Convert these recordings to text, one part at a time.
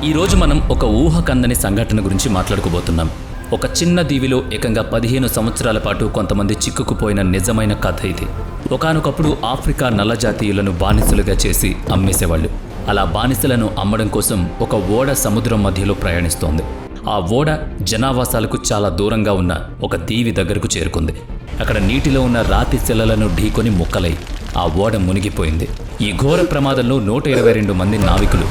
ఈరోజు మనం ఒక ఊహకందని సంఘటన గురించి మాట్లాడుకోబోతున్నాం. ఒక చిన్న దీవిలో ఏకంగా 15 సంవత్సరాల పాటు కొంతమంది చిక్కుకుపోయిన నిజమైన కథ ఇది. ఒకానొకప్పుడు ఆఫ్రికా నల్ల జాతీయులను బానిసలుగా చేసి అమ్మేసేవాళ్ళు. అలా బానిసలను అమ్మడం కోసం ఒక ఓడ సముద్రం మధ్యలో ప్రయాణిస్తోంది. ఆ ఓడ జనావాసాలకు చాలా దూరంగా ఉన్న ఒక దీవి దగ్గరకు చేరుకుంది. అక్కడ నీటిలో ఉన్న రాతి శిలలను ఢీకొని ముక్కలై ఆ ఓడ మునిగిపోయింది. ఈ ఘోర ప్రమాదంలో 122 మంది నావికులు,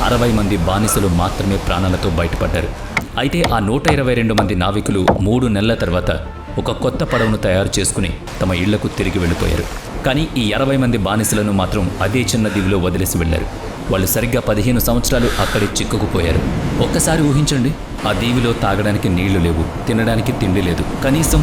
60 మంది బానిసలు మాత్రమే ప్రాణాలతో బయటపడ్డారు. అయితే ఆ 122 మంది నావికులు 3 నెలల తర్వాత ఒక కొత్త పడవను తయారు చేసుకుని తమ ఇళ్లకు తిరిగి వెళ్ళిపోయారు. కానీ ఈ 60 మంది బానిసలను మాత్రం అదే చిన్న దీవిలో వదిలేసి వెళ్లారు. వాళ్ళు సరిగ్గా 15 సంవత్సరాలు అక్కడే చిక్కుకుపోయారు. ఒక్కసారి ఊహించండి, ఆ దీవిలో తాగడానికి నీళ్లు లేవు, తినడానికి తిండి లేదు, కనీసం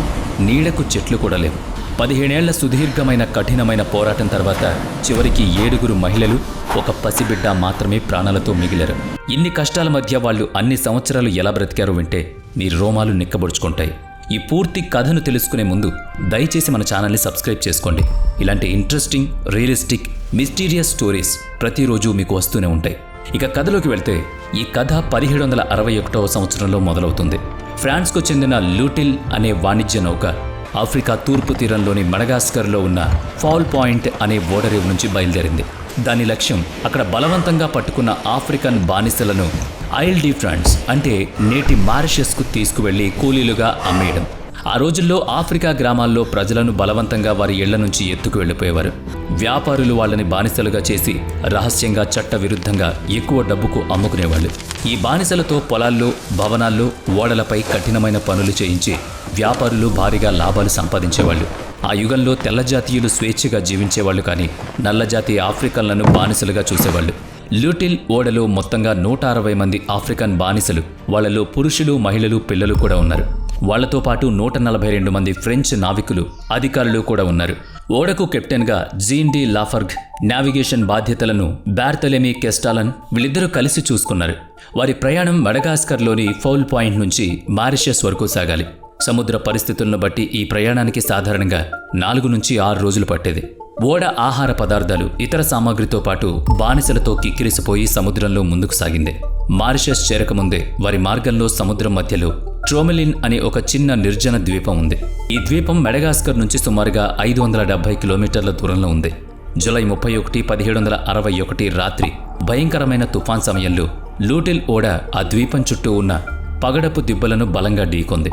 నీడకు చెట్లు కూడా లేవు. 17 ఏళ్ల సుదీర్ఘమైన కఠినమైన పోరాటం తర్వాత చివరికి 7 మహిళలు, ఒక పసిబిడ్డ మాత్రమే ప్రాణాలతో మిగిలారు. ఇన్ని కష్టాల మధ్య వాళ్ళు అన్ని సంవత్సరాలు ఎలా బ్రతికారో వింటే మీ రోమాలు నిక్కబొడుచుకుంటాయి. ఈ పూర్తి కథను తెలుసుకునే ముందు దయచేసి మన ఛానల్ని సబ్స్క్రైబ్ చేసుకోండి. ఇలాంటి ఇంట్రెస్టింగ్, రియలిస్టిక్, మిస్టీరియస్ స్టోరీస్ ప్రతిరోజు మీకు వస్తూనే ఉంటాయి. ఇక కథలోకి వెళ్తే ఈ కథ 1761వ సంవత్సరంలో మొదలవుతుంది. ఫ్రాన్స్కు చెందిన లూటిల్ అనే వాణిజ్య నౌక ఆఫ్రికా తూర్పు తీరంలోని మడగాస్కర్లో ఉన్న ఫౌల్ పాయింట్ అనే ఓడరేవు నుంచి బయలుదేరింది. దాని లక్ష్యం అక్కడ బలవంతంగా పట్టుకున్న ఆఫ్రికన్ బానిసలను ఐల్ డి ఫ్రాన్స్ అంటే నేటి మారిషస్కు తీసుకువెళ్లి కూలీలుగా అమ్మేయడం. ఆ రోజుల్లో ఆఫ్రికా గ్రామాల్లో ప్రజలను బలవంతంగా వారి ఇళ్ల నుంచి ఎత్తుకు వెళ్ళిపోయేవారు. వ్యాపారులు వాళ్ళని బానిసలుగా చేసి రహస్యంగా చట్ట విరుద్ధంగా ఎక్కువ డబ్బుకు అమ్ముకునేవాళ్ళు. ఈ బానిసలతో పొలాల్లో, భవనాల్లో, ఓడలపై కఠినమైన పనులు చేయించి వ్యాపారులు భారీగా లాభాలు సంపాదించేవాళ్ళు. ఆ యుగంలో తెల్ల జాతీయులు స్వేచ్ఛగా జీవించేవాళ్ళు, కానీ నల్లజాతి ఆఫ్రికన్లను బానిసలుగా చూసేవాళ్ళు. లూటిల్ ఓడలో మొత్తంగా 160 మంది ఆఫ్రికన్ బానిసలు, వాళ్లలో పురుషులు, మహిళలు, పిల్లలు కూడా ఉన్నారు. వాళ్లతో పాటు 142 మంది ఫ్రెంచ్ నావికులు, అధికారులు కూడా ఉన్నారు. ఓడకు కెప్టెన్గా జీన్ డి లాఫర్గ్, నావిగేషన్ బాధ్యతలను బార్తలెమీ కెస్టాలన్ వీళ్ళిద్దరూ కలిసి చూసుకున్నారు. వారి ప్రయాణం మడగాస్కర్లోని ఫౌల్ పాయింట్ నుంచి మారిషస్ వరకు సాగాలి. సముద్ర పరిస్థితులను బట్టి ఈ ప్రయాణానికి సాధారణంగా 4 నుంచి 6 రోజులు పట్టేది. ఓడ ఆహార పదార్థాలు, ఇతర సామాగ్రితో పాటు బానిసలతో కిక్కిరిసిపోయి సముద్రంలో ముందుకు సాగింది. మారిషస్ చేరకముందే వారి మార్గంలో సముద్రం మధ్యలో ట్రోమెలిన్ అనే ఒక చిన్న నిర్జన ద్వీపం ఉంది. ఈ ద్వీపం మడగాస్కర్ నుంచి సుమారుగా 570 కిలోమీటర్ల దూరంలో ఉంది. జూలై 31, 1761 రాత్రి భయంకరమైన తుఫాన్ సమయంలో లూటిల్ ఓడ ఆ ద్వీపం చుట్టూ ఉన్న పగడపు దిబ్బలను బలంగా ఢీకొంది.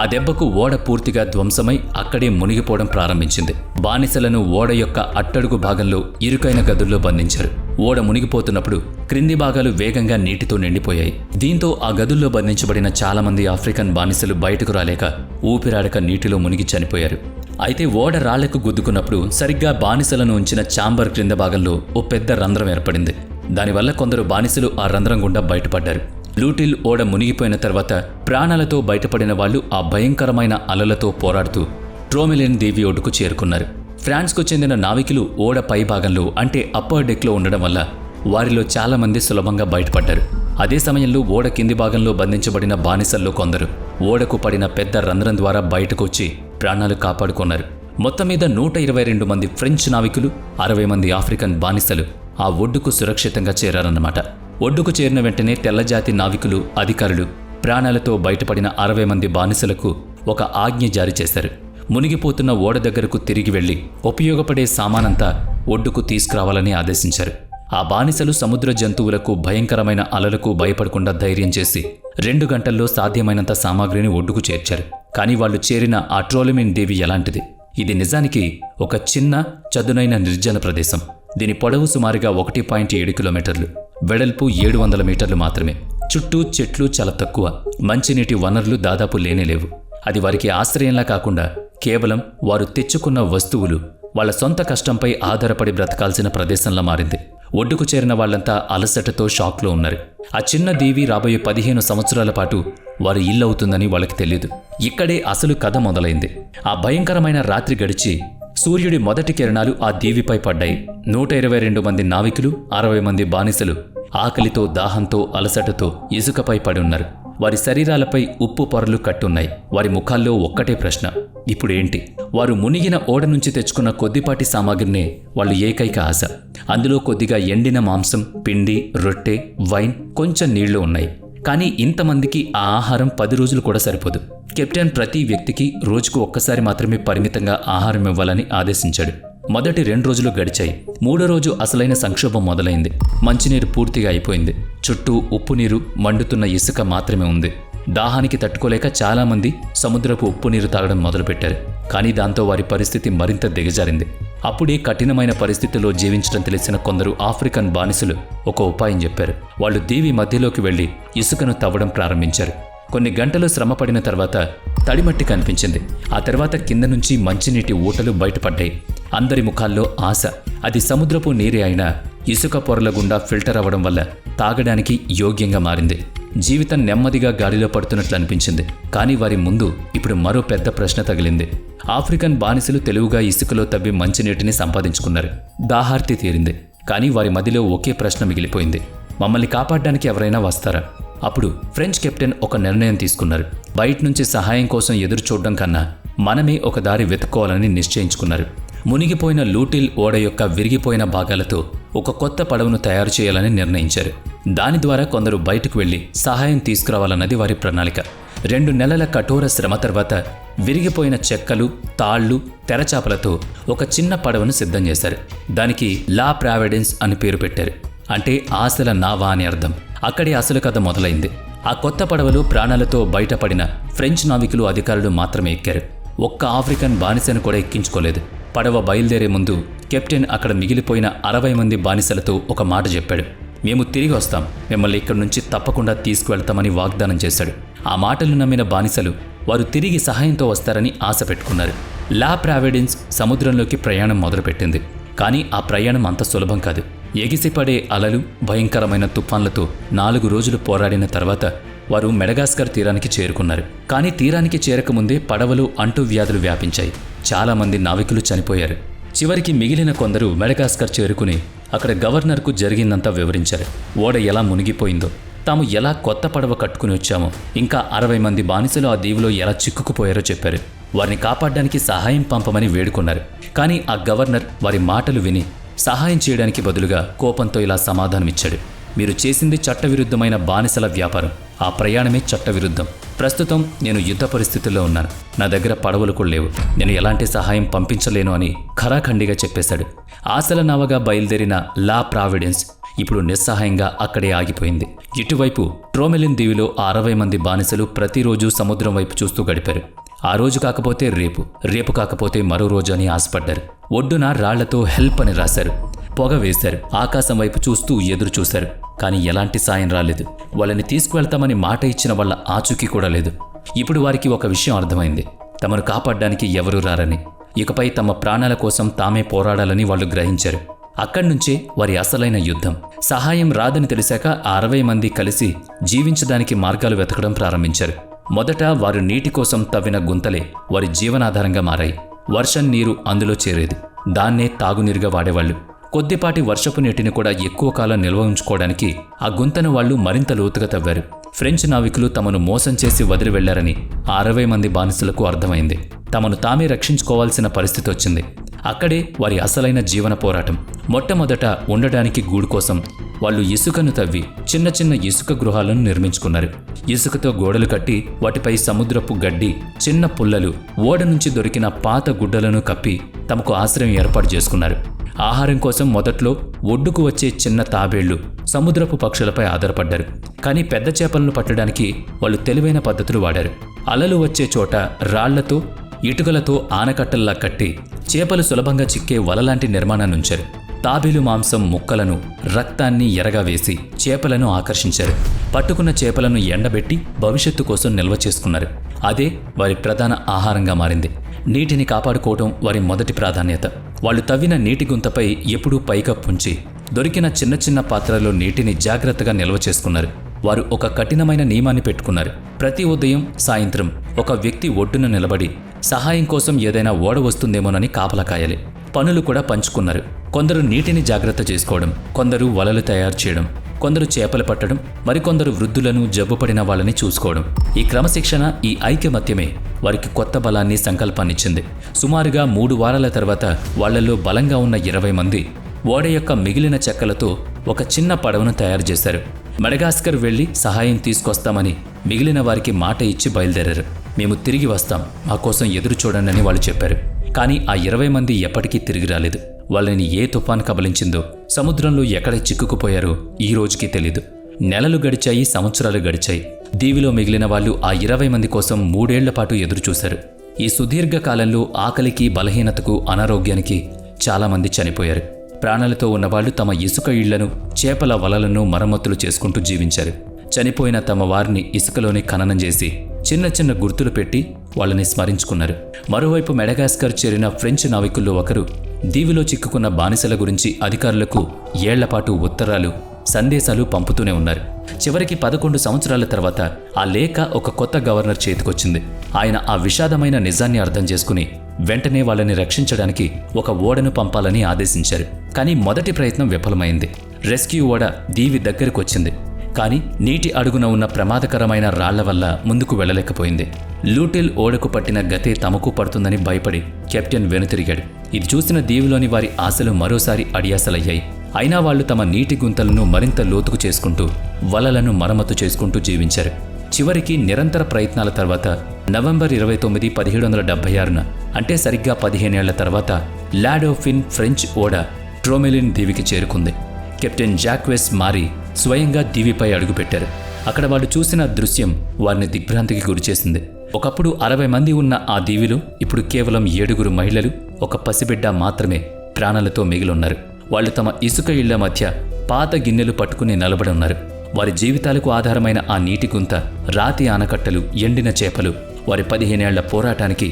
ఆ దెబ్బకు ఓడ పూర్తిగా ధ్వంసమై అక్కడే మునిగిపోవడం ప్రారంభించింది. బానిసలను ఓడ యొక్క అట్టడుగు భాగంలో ఇరుకైన గదుల్లో బంధించారు. ఓడ మునిగిపోతున్నప్పుడు క్రింది భాగాలు వేగంగా నీటితో నిండిపోయాయి. దీంతో ఆ గదుల్లో బంధించబడిన చాలా మంది ఆఫ్రికన్ బానిసలు బయటకు రాలేక ఊపిరాడక నీటిలో మునిగి చనిపోయారు. అయితే ఓడ రాళ్లకు గుద్దుకున్నప్పుడు సరిగ్గా బానిసలను ఉంచిన ఛాంబర్ క్రింద భాగంలో ఓ పెద్ద రంధ్రం ఏర్పడింది. దానివల్ల కొందరు బానిసలు ఆ రంధ్రం గుండా బయటపడ్డారు. లూటిల్ ఓడ మునిగిపోయిన తర్వాత ప్రాణాలతో బయటపడిన వాళ్ళు ఆ భయంకరమైన అలలతో పోరాడుతూ ట్రోమెలిన్ దీవి ఒడ్డుకు చేరుకున్నారు. ఫ్రాన్స్కు చెందిన నావికులు ఓడ పై భాగంలో అంటే అప్పర్ డెక్లో ఉండడం వల్ల వారిలో చాలా మంది సులభంగా బయటపడ్డారు. అదే సమయంలో ఓడ కింది భాగంలో బంధించబడిన బానిసల్లో కొందరు ఓడకు పడిన పెద్ద రంధ్రం ద్వారా బయటకు వచ్చి ప్రాణాలు కాపాడుకున్నారు. మొత్తం మీద 122 మంది ఫ్రెంచ్ నావికులు, 60 మంది ఆఫ్రికన్ బానిసలు ఆ ఒడ్డుకు సురక్షితంగా చేరారన్నమాట. ఒడ్డుకు చేరిన వెంటనే తెల్లజాతి నావికులు, అధికారులు ప్రాణాలతో బయటపడిన 60 మంది బానిసలకు ఒక ఆజ్ఞ జారీ చేశారు. మునిగిపోతున్న ఓడ దగ్గరకు తిరిగి వెళ్లి ఉపయోగపడే సామానంతా ఒడ్డుకు తీసుకురావాలని ఆదేశించారు. ఆ బానిసలు సముద్ర జంతువులకు, భయంకరమైన అలలకు భయపడకుండా ధైర్యం చేసి 2 గంటల్లో సాధ్యమైనంత సామాగ్రిని ఒడ్డుకు చేర్చారు. కానీ వాళ్ళు చేరిన ఆ ట్రోమెలిన్ దీవి ఎలాంటిది? ఇది నిజానికి ఒక చిన్న చదునైన నిర్జన ప్రదేశం. దీని పొడవు సుమారుగా 1.7 కిలోమీటర్లు, వెడల్పు 700 మీటర్లు మాత్రమే. చుట్టూ చెట్లు చాలా తక్కువ, మంచినీటి వనరులు దాదాపు లేనేలేవు. అది వారికి ఆశ్రయంలా కాకుండా కేవలం వారు తెచ్చుకున్న వస్తువులు, వాళ్ల సొంత కష్టంపై ఆధారపడి బ్రతకాల్సిన ప్రదేశంలా మారింది. ఒడ్డుకు చేరిన వాళ్లంతా అలసటతో షాక్లో ఉన్నారు. ఆ చిన్న దీవి రాబోయే 15 సంవత్సరాల పాటు వారి ఇల్లు అవుతుందని వాళ్ళకి తెలియదు. ఇక్కడే అసలు కథ మొదలైంది. ఆ భయంకరమైన రాత్రి గడిచి సూర్యుడి మొదటి కిరణాలు ఆ దీవిపై పడ్డాయి. 122 మంది నావికులు, 60 మంది బానిసలు ఆకలితో, దాహంతో, అలసటతో ఇసుకపై పడి ఉన్నారు. వారి శరీరాలపై ఉప్పు పొరలు కట్టున్నాయి. వారి ముఖాల్లో ఒక్కటే ప్రశ్న, ఇప్పుడేంటి? వారు మునిగిన ఓడ నుంచి తెచ్చుకున్న కొద్దిపాటి సామాగ్రినే వాళ్ళు ఏకైక ఆశ. అందులో కొద్దిగా ఎండిన మాంసం, పిండి, రొట్టె, వైన్, కొంచెం నీళ్లు ఉన్నాయి. కానీ ఇంతమందికి ఆ ఆహారం 10 రోజులు కూడా సరిపోదు. కెప్టెన్ ప్రతి వ్యక్తికి రోజుకు ఒక్కసారి మాత్రమే పరిమితంగా ఆహారం ఇవ్వాలని ఆదేశించాడు. మొదటి 2 రోజులు గడిచాయి. 3వ రోజు అసలైన సంక్షోభం మొదలైంది. మంచినీరు పూర్తిగా అయిపోయింది. చుట్టూ ఉప్పు నీరు, మండుతున్న ఇసుక మాత్రమే ఉంది. దాహానికి తట్టుకోలేక చాలామంది సముద్రపు ఉప్పు నీరు తాగడం మొదలుపెట్టారు. కానీ దాంతో వారి పరిస్థితి మరింత దిగజారింది. అప్పుడే కఠినమైన పరిస్థితుల్లో జీవించడం తెలిసిన కొందరు ఆఫ్రికన్ బానిసలు ఒక ఉపాయం చెప్పారు. వాళ్ళు దీవి మధ్యలోకి వెళ్లి ఇసుకను తవ్వడం ప్రారంభించారు. కొన్ని గంటలు శ్రమపడిన తర్వాత తడిమట్టి కనిపించింది. ఆ తర్వాత కింద నుంచి మంచినీటి ఊటలు బయటపడ్డాయి. అందరి ముఖాల్లో ఆశ. అది సముద్రపు నీరే అయినా ఇసుక పొరల గుండా ఫిల్టర్ అవ్వడం వల్ల తాగడానికి యోగ్యంగా మారింది. జీవితం నెమ్మదిగా గాలిలో పడుతున్నట్లు అనిపించింది. కానీ వారి ముందు ఇప్పుడు మరో పెద్ద ప్రశ్న తగిలింది. ఆఫ్రికన్ బానిసలు తెలివిగా ఇసుకలో తవ్వి మంచినీటిని సంపాదించుకున్నారు. దాహార్తి తీరింది. కానీ వారి మదిలో ఒకే ప్రశ్న మిగిలిపోయింది, మమ్మల్ని కాపాడడానికి ఎవరైనా వస్తారా? అప్పుడు ఫ్రెంచ్ కెప్టెన్ ఒక నిర్ణయం తీసుకున్నారు. బయట నుంచి సహాయం కోసం ఎదురు చూడడం కన్నా మనమే ఒక దారి వెతుక్కోవాలని నిశ్చయించుకున్నారు. మునిగిపోయిన లూటిల్ ఓడ యొక్క విరిగిపోయిన భాగాలతో ఒక కొత్త పడవను తయారు చేయాలని నిర్ణయించారు. దాని ద్వారా కొందరు బయటకు వెళ్లి సహాయం తీసుకురావాలన్నది వారి ప్రణాళిక. 2 నెలల కఠోర శ్రమ తర్వాత విరిగిపోయిన చెక్కలు, తాళ్లు, తెరచాపలతో ఒక చిన్న పడవను సిద్ధం చేశారు. దానికి లా ప్రావిడెన్స్ అని పేరు పెట్టారు. అంటే ఆశల నావా అని అర్థం. అక్కడే అసలు కథ మొదలైంది. ఆ కొత్త పడవలో ప్రాణాలతో బయటపడిన ఫ్రెంచ్ నావికులు, అధికారులు మాత్రమే ఎక్కారు. ఒక్క ఆఫ్రికన్ బానిసను కూడా ఎక్కించుకోలేదు. పడవ బయలుదేరే ముందు కెప్టెన్ అక్కడ మిగిలిపోయిన 60 మంది బానిసలతో ఒక మాట చెప్పాడు. మేము తిరిగి వస్తాం, మిమ్మల్ని ఇక్కడి నుంచి తప్పకుండా తీసుకువెళ్తామని వాగ్దానం చేశాడు. ఆ మాటలు నమ్మిన బానిసలు వారు తిరిగి సహాయంతో వస్తారని ఆశ పెట్టుకున్నారు. లా ప్రావిడెన్స్ సముద్రంలోకి ప్రయాణం మొదలుపెట్టింది. కానీ ఆ ప్రయాణం అంత సులభం కాదు. ఎగిసిపడే అలలు, భయంకరమైన తుఫాన్లతో 4 రోజులు పోరాడిన తర్వాత వారు మెడగాస్కర్ తీరానికి చేరుకున్నారు. కానీ తీరానికి చేరకముందే పడవలో అంటువ్యాధులు వ్యాపించాయి. చాలామంది నావికులు చనిపోయారు. చివరికి మిగిలిన కొందరు మెడగాస్కర్ చేరుకుని అక్కడ గవర్నర్కు జరిగిందంతా వివరించారు. ఓడ ఎలా మునిగిపోయిందో, తాము ఎలా కొత్త పడవ కట్టుకుని వచ్చామో, ఇంకా 60 మంది బానిసలు ఆ దీవిలో ఎలా చిక్కుకుపోయారో చెప్పారు. వారిని కాపాడడానికి సహాయం పంపమని వేడుకున్నారు. కానీ ఆ గవర్నర్ వారి మాటలు విని సహాయం చేయడానికి బదులుగా కోపంతో ఇలా సమాధానమిచ్చాడు. మీరు చేసింది చట్టవిరుద్ధమైన బానిసల వ్యాపారం. ఆ ప్రయాణమే చట్టవిరుద్ధం. ప్రస్తుతం నేను యుద్ధ పరిస్థితుల్లో ఉన్నాను. నా దగ్గర పడవలు కూడా లేవు. నేను ఎలాంటి సహాయం పంపించలేను అని ఖరాఖండిగా చెప్పేశాడు. ఆశల నావగా బయలుదేరిన లా ప్రావిడెన్స్ ఇప్పుడు నిస్సహాయంగా అక్కడే ఆగిపోయింది. ఇటువైపు ట్రోమెలిన్ దీవిలో 60 మంది బానిసలు ప్రతిరోజు సముద్రం వైపు చూస్తూ గడిపారు. ఆ రోజు కాకపోతే రేపు, రేపు కాకపోతే మరో రోజు అని ఆశపడ్డారు. ఒడ్డున రాళ్లతో హెల్ప్ అని రాశారు. పొగ వేశారు. ఆకాశం వైపు చూస్తూ ఎదురు చూశారు. కానీ ఎలాంటి సాయం రాలేదు. వాళ్ళని తీసుకువెళ్తామని మాట ఇచ్చిన వాళ్ళ ఆచూకీ కూడా లేదు. ఇప్పుడు వారికి ఒక విషయం అర్థమైంది. తమను కాపాడడానికి ఎవరూ రారని, ఇకపై తమ ప్రాణాల కోసం తామే పోరాడాలని వాళ్ళు గ్రహించారు. అక్కడి నుంచే వారి అసలైన యుద్ధం. సహాయం రాదని తెలిసాక 60 మంది కలిసి జీవించడానికి మార్గాలు వెతకడం ప్రారంభించారు. మొదట వారు నీటి కోసం తవ్విన గుంతలే వారి జీవనాధారంగా మారాయి. వర్షం నీరు అందులో చేరేది. దాన్నే తాగునీరుగా వాడేవాళ్లు. కొద్దిపాటి వర్షపు నీటిని కూడా ఎక్కువ కాలం నిల్వ ఉంచుకోవడానికి ఆ గుంతను వాళ్లు మరింత లోతుగా తవ్వారు. ఫ్రెంచ్ నావికులు తమను మోసం చేసి వదిలి వెళ్లారని ఆ 60 మంది బానిసలకు అర్థమైంది. తమను తామే రక్షించుకోవాల్సిన పరిస్థితి వచ్చింది. అక్కడే వారి అసలైన జీవన పోరాటం. మొట్టమొదట ఉండడానికి గూడు కోసం వాళ్ళు ఇసుకను తవ్వి చిన్న చిన్న ఇసుక గృహాలను నిర్మించుకున్నారు. ఇసుకతో గోడలు కట్టి వాటిపై సముద్రపు గడ్డి, చిన్న పుల్లలు, ఓడ నుంచి దొరికిన పాత గుడ్డలను కప్పి తమకు ఆశ్రయం ఏర్పాటు చేసుకున్నారు. ఆహారం కోసం మొదట్లో ఒడ్డుకు వచ్చే చిన్న తాబేళ్లు, సముద్రపు పక్షులపై ఆధారపడ్డారు. కానీ పెద్ద చేపలను పట్టడానికి వాళ్ళు తెలివైన పద్ధతులు వాడారు. అలలు వచ్చే చోట రాళ్లతో, ఇటుకలతో ఆనకట్టల్లా కట్టి చేపలు సులభంగా చిక్కే వలలాంటి నిర్మాణాన్ని ఉంచారు. తాబేలు మాంసం ముక్కలను, రక్తాన్ని ఎరగా వేసి చేపలను ఆకర్షించారు. పట్టుకున్న చేపలను ఎండబెట్టి భవిష్యత్తు కోసం నిల్వ చేసుకున్నారు. అదే వారి ప్రధాన ఆహారంగా మారింది. నీటిని కాపాడుకోవడం వారి మొదటి ప్రాధాన్యత. వాళ్ళు తవ్విన నీటి గుంతపై ఎప్పుడూ పైకప్పుంచి దొరికిన చిన్న చిన్న పాత్రలో నీటిని జాగ్రత్తగా నిల్వ చేసుకున్నారు. వారు ఒక కఠినమైన నియమాన్ని పెట్టుకున్నారు. ప్రతి ఉదయం, సాయంత్రం ఒక వ్యక్తి ఒడ్డున నిలబడి సహాయం కోసం ఏదైనా ఓడ వస్తుందేమోనని కాపలా కాయాలి. పనులు కూడా పంచుకున్నారు. కొందరు నీటిని జాగ్రత్త చేసుకోవడం, కొందరు వలలు తయారు చేయడం, కొందరు చేపలు పట్టడం, మరికొందరు వృద్ధులను, జబ్బుపడిన వాళ్ళని చూసుకోవడం. ఈ క్రమశిక్షణ, ఈ ఐకమత్యమే వారికి కొత్త బలాన్ని, సంకల్పాన్నిచ్చింది. సుమారుగా 3 వారాల తర్వాత వాళ్లలో బలంగా ఉన్న 20 మంది ఓడ యొక్క మిగిలిన చెక్కలతో ఒక చిన్న పడవను తయారు చేశారు. మడగాస్కర్ వెళ్లి సహాయం తీసుకొస్తామని మిగిలిన వారికి మాట ఇచ్చి బయలుదేరారు. మేము తిరిగి వస్తాం, మా కోసం ఎదురు చూడండి అని వాళ్ళు చెప్పారు. కానీ ఆ 20 మంది ఎప్పటికీ తిరిగి రాలేదు. వాళ్ళని ఏ తుఫాన్ కబలించిందో, సముద్రంలో ఎక్కడ చిక్కుకుపోయారో ఈ రోజుకి తెలీదు. నెలలు గడిచాయి, సంవత్సరాలు గడిచాయి. దీవిలో మిగిలిన వాళ్ళు ఆ 20 మంది కోసం 3 ఏళ్ల పాటు ఎదురుచూశారు. ఈ సుదీర్ఘ కాలంలో ఆకలికి, బలహీనతకు, అనారోగ్యానికి చాలామంది చనిపోయారు. ప్రాణాలతో ఉన్నవాళ్లు తమ ఇసుక ఇళ్లను, చేపల వలలను మరమ్మతులు చేసుకుంటూ జీవించారు. చనిపోయిన తమ వారిని ఇసుకలోనే ఖననం చేసి చిన్న చిన్న గుర్తులు పెట్టి వాళ్ళని స్మరించుకున్నారు. మరోవైపు మెడగాస్కర్ చేరిన ఫ్రెంచ్ నావికుల్లో ఒకరు దీవిలో చిక్కుకున్న బానిసల గురించి అధికారులకు ఏళ్లపాటు ఉత్తరాలు, సందేశాలు పంపుతూనే ఉన్నారు. చివరికి 11 సంవత్సరాల తర్వాత ఆ లేఖ ఒక కొత్త గవర్నర్ చేతికొచ్చింది. ఆయన ఆ విషాదమైన నిజాన్ని అర్థం చేసుకుని వెంటనే వాళ్ళని రక్షించడానికి ఒక ఓడను పంపాలని ఆదేశించారు. కానీ మొదటి ప్రయత్నం విఫలమైంది. రెస్క్యూ ఓడ దీవి దగ్గరకొచ్చింది. కానీ నీటి అడుగున ఉన్న ప్రమాదకరమైన రాళ్ల వల్ల ముందుకు వెళ్ళలేకపోయింది. లూటిల్ ఓడకు పట్టిన గతే తమకు పడుతుందని భయపడి కెప్టెన్ వెనుతిరిగాడు. ఇది చూసిన దీవిలోని వారి ఆశలు మరోసారి అడియాసలయ్యాయి. అయినా వాళ్లు తమ నీటి గుంతలను మరింత లోతుకు చేసుకుంటూ, వలలను మరమ్మతు చేసుకుంటూ జీవించారు. చివరికి నిరంతర ప్రయత్నాల తర్వాత నవంబర్ 29, 1776న, అంటే సరిగ్గా 15 ఏళ్ల తర్వాత లాడోఫిన్ ఫ్రెంచ్ ఓడ ట్రోమెలిన్ దీవికి చేరుకుంది. కెప్టెన్ జాక్వెస్ మారీ స్వయంగా దీవిపై అడుగుపెట్టారు. అక్కడ వాళ్ళు చూసిన దృశ్యం వారిని దిగ్భ్రాంతికి గురిచేసింది. ఒకప్పుడు 60 మంది ఉన్న ఆ దీవిలో ఇప్పుడు కేవలం 7 మహిళలు, ఒక పసిబిడ్డ మాత్రమే ప్రాణాలతో మిగిలున్నారు. వాళ్ళు తమ ఇసుక ఇళ్ల మధ్య పాత గిన్నెలు పట్టుకుని నిలబడి ఉన్నారు. వారి జీవితాలకు ఆధారమైన ఆ నీటి గుంత, రాతి ఆనకట్టలు, ఎండిన చేపలు వారి 15 ఏళ్ల పోరాటానికి,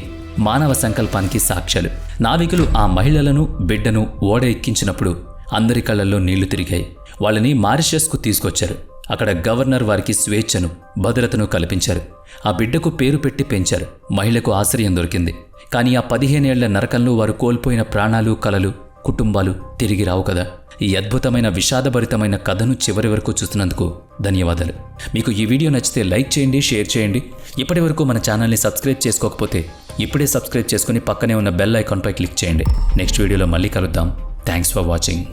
మానవ సంకల్పానికి సాక్ష్యాలు. నావికులు ఆ మహిళలను, బిడ్డను ఓడ ఎక్కించినప్పుడు అందరి కళ్ళల్లో నీళ్లు తిరిగాయి. వాళ్ళని మారిషస్కు తీసుకొచ్చారు. అక్కడ గవర్నర్ వారికి స్వేచ్ఛను, భద్రతను కల్పించారు. ఆ బిడ్డకు పేరు పెట్టి పెంచారు. మహిళకు ఆశ్రయం దొరికింది. కానీ ఆ 15 ఏళ్ల నరకంలో వారు కోల్పోయిన ప్రాణాలు, కలలు, కుటుంబాలు తిరిగి రావు కదా. ఈ అద్భుతమైన, విషాదభరితమైన కథను చివరి వరకు చూస్తున్నందుకు ధన్యవాదాలు. మీకు ఈ వీడియో నచ్చితే లైక్ చేయండి, షేర్ చేయండి. ఇప్పటి వరకు మన ఛానల్ని సబ్స్క్రైబ్ చేసుకోకపోతే ఇప్పుడే సబ్స్క్రైబ్ చేసుకుని పక్కనే ఉన్న బెల్ ఐకాన్పై క్లిక్ చేయండి. నెక్స్ట్ వీడియోలో మళ్ళీ కలుద్దాం. Thanks for watching.